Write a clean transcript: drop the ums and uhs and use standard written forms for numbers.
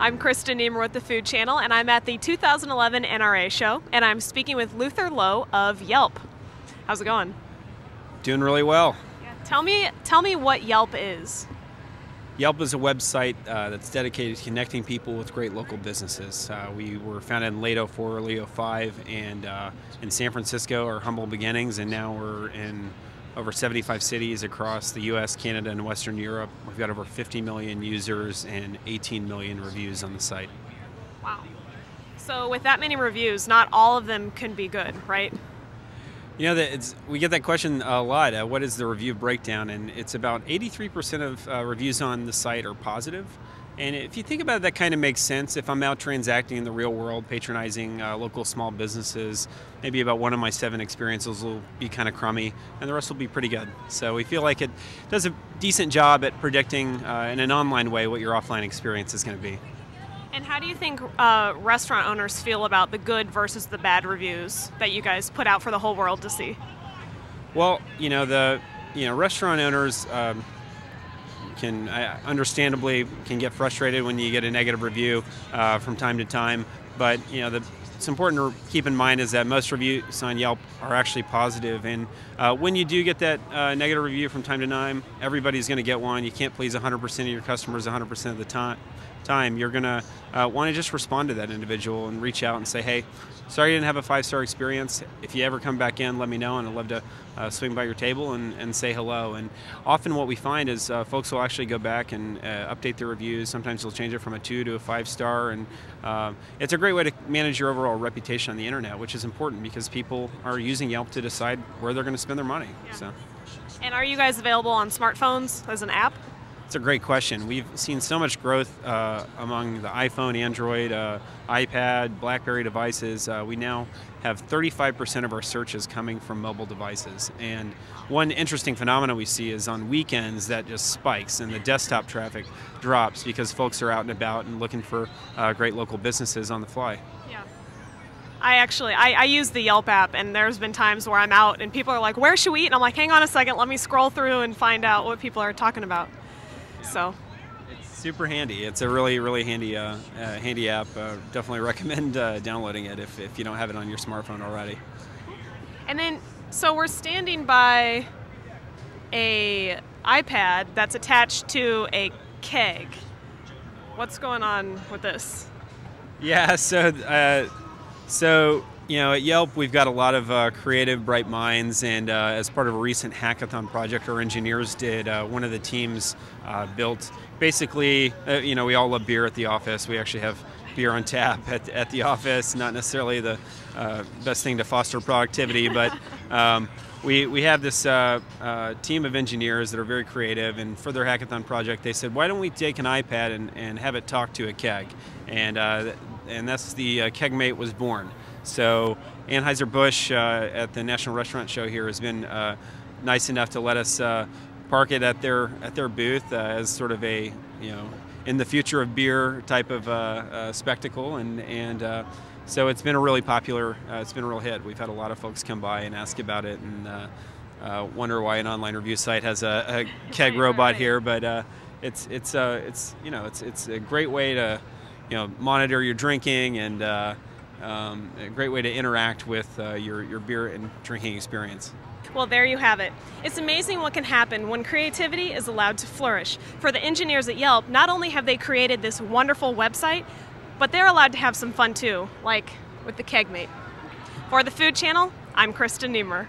I'm Kristen Niemer with the Food Channel, and I'm at the 2011 NRA Show, and I'm speaking with Lowe of Yelp. How's it going? Doing really well. Yeah. Tell me what Yelp is. Yelp is a website that's dedicated to connecting people with great local businesses. We were founded in late 04, early 05, and in San Francisco, our humble beginnings, and now we're in over 75 cities across the US, Canada, and Western Europe. We've got over 50 million users and 18 million reviews on the site. Wow. So with that many reviews, not all of them can be good, right? You know, we get that question a lot. What is the review breakdown? And it's about 83% of reviews on the site are positive. And if you think about it, that kind of makes sense. If I'm out transacting in the real world, patronizing local small businesses, maybe about 1 of my 7 experiences will be kind of crummy, and the rest will be pretty good. So we feel like it does a decent job at predicting in an online way what your offline experience is going to be. And how do you think restaurant owners feel about the good versus the bad reviews that you guys put out for the whole world to see? Well, restaurant owners understandably can get frustrated when you get a negative review from time to time. But it's important to keep in mind is that most reviews on Yelp are actually positive. And when you do get that negative review from time to time, everybody's going to get one. You can't please 100% of your customers 100% of the time. You're going to want to just respond to that individual and reach out and say, hey, sorry you didn't have a 5-star experience. If you ever come back in, let me know, and I'd love to swing by your table and say hello. And often what we find is folks will actually go back and update their reviews. Sometimes they'll change it from a 2 to a 5-star. And it's a great way to manage your overall reputation on the internet, which is important because people are using Yelp to decide where they're going to spend their money. Yeah. So. And are you guys available on smartphones as an app? It's a great question. We've seen so much growth among the iPhone, Android, iPad, BlackBerry devices. We now have 35% of our searches coming from mobile devices. And one interesting phenomenon we see is on weekends that just spikes and the desktop traffic drops because folks are out and about and looking for great local businesses on the fly. Yeah. I use the Yelp app, and there's been times where I'm out and people are like, where should we eat? And I'm like, hang on a second, let me scroll through and find out what people are talking about. So it's super handy. It's a really, really handy app. Definitely recommend downloading it if you don't have it on your smartphone already. And then, so we're standing by a iPad that's attached to a keg. What's going on with this? Yeah, so at Yelp, we've got a lot of creative, bright minds, and as part of a recent hackathon project our engineers did, one of the teams built, basically, we all love beer at the office. We actually have beer on tap at the office, not necessarily the best thing to foster productivity, but we have this team of engineers that are very creative, and for their hackathon project, they said, why don't we take an iPad and have it talk to a keg? And that's the Keg Mate was born. So Anheuser-Busch at the National Restaurant Show here has been nice enough to let us park it at their booth as sort of a in the future of beer type of spectacle, and so it's been a really popular. It's been a real hit. We've had a lot of folks come by and ask about it and wonder why an online review site has a keg robot here, but it's a great way to monitor your drinking and. A great way to interact with your beer and drinking experience. Well, there you have it. It's amazing what can happen when creativity is allowed to flourish. For the engineers at Yelp, not only have they created this wonderful website, but they're allowed to have some fun too, like with the Keg Mate. For the Food Channel, I'm Kristen Niemer.